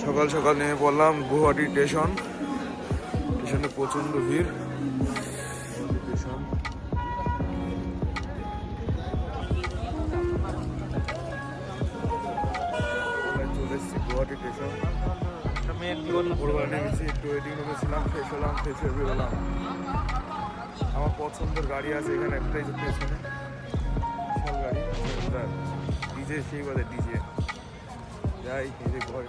সকাল সকাল নেমে পড়লাম গুয়াহাটি স্টেশন। স্টেশনে প্রচন্ড ভিড়। স্টেশন চলে এসেছি গুয়াহাটি স্টেশন। ভোরবেলা নেমেছি, একটু ওয়েটিং রুমে ছিলাম, ফ্রেশ হলাম, ফ্রেশ হয়ে বেরোলাম। আমার পছন্দের গাড়ি আছে এখানে একটাই, পেছনে বিশাল গাড়ি, ডিজে সেই বাদে ডিজে যাই এই যে ঘর।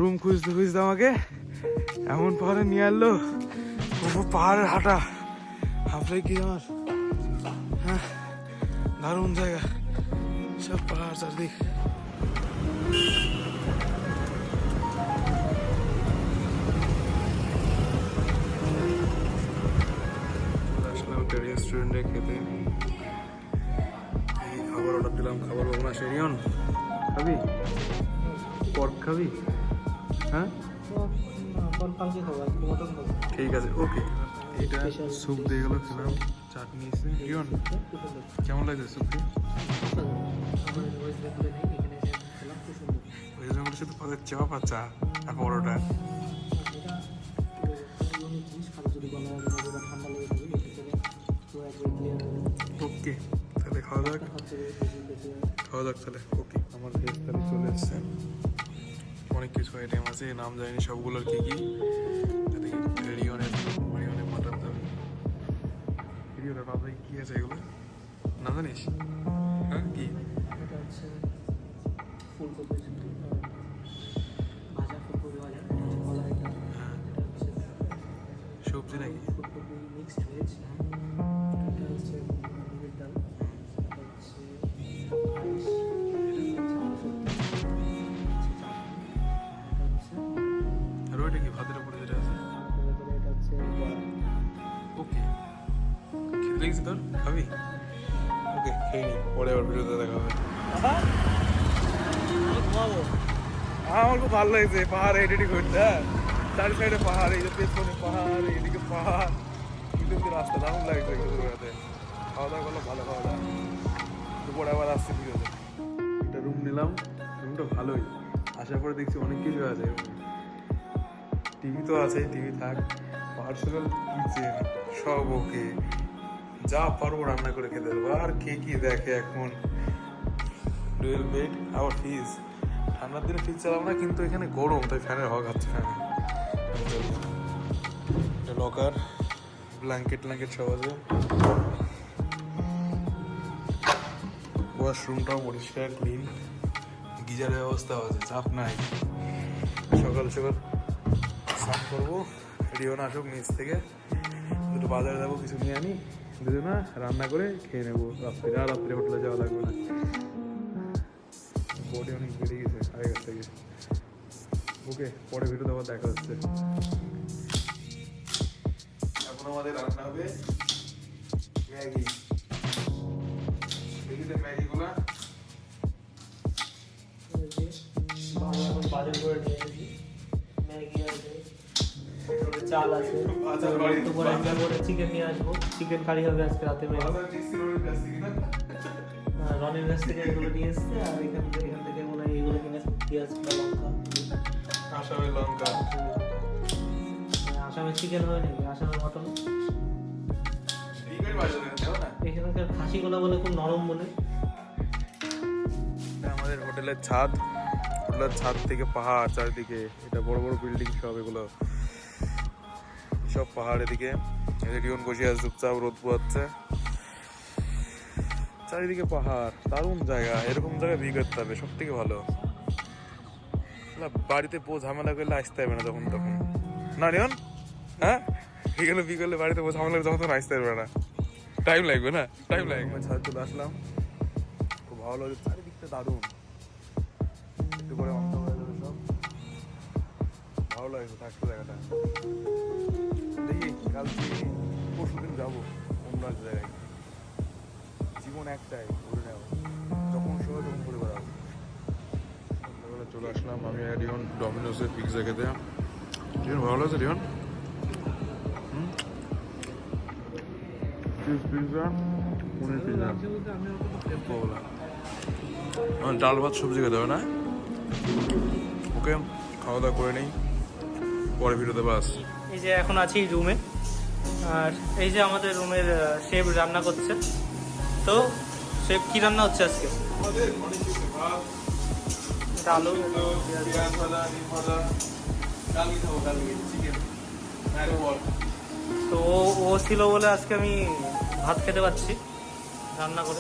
রুম খুঁজতে খুঁজতে আমাকে এমন পাহাড়ে নিয়ে আনলো, পাহাড়ের হাঁটা হাফলে কি আমার। হ্যাঁ, দারুণ জায়গা, সব পাহাড় চারদিক। আসলাম একটা রেস্টুরেন্টে খেতে, খাবার অর্ডার দিলাম। খাবার পাবো না, সেরিয়ন খাবি? পর্ক খাবি? হ্যাঁ ঠিক আছে, ওকে। এটা স্যুপ দিয়ে গেলো, খেলাম, চাটনি এসে। রিয়ন কেমন লাগছে স্যুপটি? শুধু পদের চাপ আর চা আর পরোটা। ওকে তাহলে খাওয়া যাক, তাহলে। ওকে, আমার ভেজ তাহলে চলে এসছে। অনেক কিছু আইটেম আছে, নাম জানি সবগুলোর কি কি। রিয়নের মাটন দাবি, রিয়নের ভাবলাই কি আছে এগুলো না জানিস? হ্যাঁ কি সবজি নাকি? ওইটা কি ভাতের উপরে যেটা আছে? ওকে, খেতে লেগেছে তোর? খাবি? ওকে, খেয়ে নি, পরে আবার ভিডিওতে দেখা হবে। আমার খুব ভালো লাগছে পাহাড়ে হেঁটে ঘুরতে। হ্যাঁ, চারি সাইডে পাহাড়, এই যে পেছনে পাহাড়, এইদিকে পাহাড়, কিন্তু রাস্তা দারুণ লাগছে ঘুরতে। খাওয়া দাওয়া করলাম, ভালো খাওয়া দাওয়া। দুপুরে আবার আসছে ভিডিওতে। একটা রুম নিলাম, রুমটা ভালোই। আসার পরে দেখছি অনেক কিছু আছে। টিভি তো আছে, টিভি থাক, পার্সোনাল কিচেন সব ওকে, যা পারবো রান্না করে খেতে দেবো। আর কে কি দেখে এখন? ডুয়েল বেড, আবার ফ্রিজ। ঠান্ডার দিনে ফ্রিজ চালাবো না, কিন্তু এখানে গরম, তাই ফ্যানের হওয়া খাচ্ছে। ফ্যানে লকার, ব্ল্যাঙ্কেট সব আছে। ওয়াশরুমটাও পরিষ্কার ক্লিন, গিজারের ব্যবস্থা আছে, চাপ নাই। সকাল সকাল স্নান করবো, রিয়ন আসুক নিচ থেকে, দুটো বাজারে যাবো, কিছু নিয়ে আনি, দুজনা রান্না করে খেয়ে নেবো রাত্রে। আর রাত্রে হোটেলে যাওয়া লাগবে না। বডি অনেক বেড়ে গেছে আগের থেকে। ওকে, পরে ভিডিওতে আবার দেখা হচ্ছে। এখন আমাদের রান্না হবে ম্যাগি। দেখিতে ম্যাগিগুলা বাজার করে নিয়ে এসেছি। ম্যাগি আছে, চাল আছে, চিকেন নিয়ে আসবো। চিকেন কারি হবে আজকে রাতে। রনির কাছ থেকে এগুলো নিয়ে এসছে। আর এখান থেকে মনে হয় এগুলো কিনে পেঁয়াজ, লঙ্কা, আসামের লঙ্কা। আসামের চিকেন হয় নাকি? আসামের মটন। এখানকার খাসিগুলো বলে খুব নরম বলে। আমাদের হোটেলের ছাদ, হোটেলের ছাদ থেকে পাহাড় চারিদিকে। এটা বড় বড় বিল্ডিং সব, এগুলো সব পাহাড়। এদিকে রিয়ন বসে আছে চুপচাপ, রোদ পোয়াচ্ছে। চারিদিকে পাহাড়, দারুণ জায়গা। এরকম জায়গায় বিয়ে করতে হবে, সব থেকে ভালো। বাড়িতে বউ ঝামেলা করলে আসতে হবে না তখন না রিয়ন। হ্যাঁ, বিকেলে বাড়িতে বউ ঝামেলা যখন তখন আসতে পারবে না। টাইম লাগবে না, টাইম লাগবে। ছাদ চলে আসলাম, খুব ভালো লাগে, চারিদিকটা দারুণ। একটু করে অন্ধ হয়ে যাবে সব, ভালো লাগছে থাকতে জায়গাটা। দেখি কালকে পরশুদিন যাবো অন্য এক জায়গায়। জীবন একটাই, ঘুরে নেওয়া, যখন সময় তখন ঘুরে বেড়াবো। সন্ধ্যাবেলা চলে আসলাম আমি আর রিয়ন ডমিনোসের পিৎজা খেতে। রিয়ন ভালো লাগছে রিয়ন? পিৎজা, পনির পিৎজা, ডাল ভাত সবজি খেতে হবে না? ওকে, খাওয়া দাওয়া করে নেই, পরে ভিডিওতে বাস। এই যে এখন আছি রুমে, আর এই যে আমাদের রুমের শেফ রান্না করছে। তো শেফ কি রান্না হচ্ছে আজকে? ডাল, তো ও ছিল বলে আজকে আমি ভাত খেতে পারছি রান্না করে।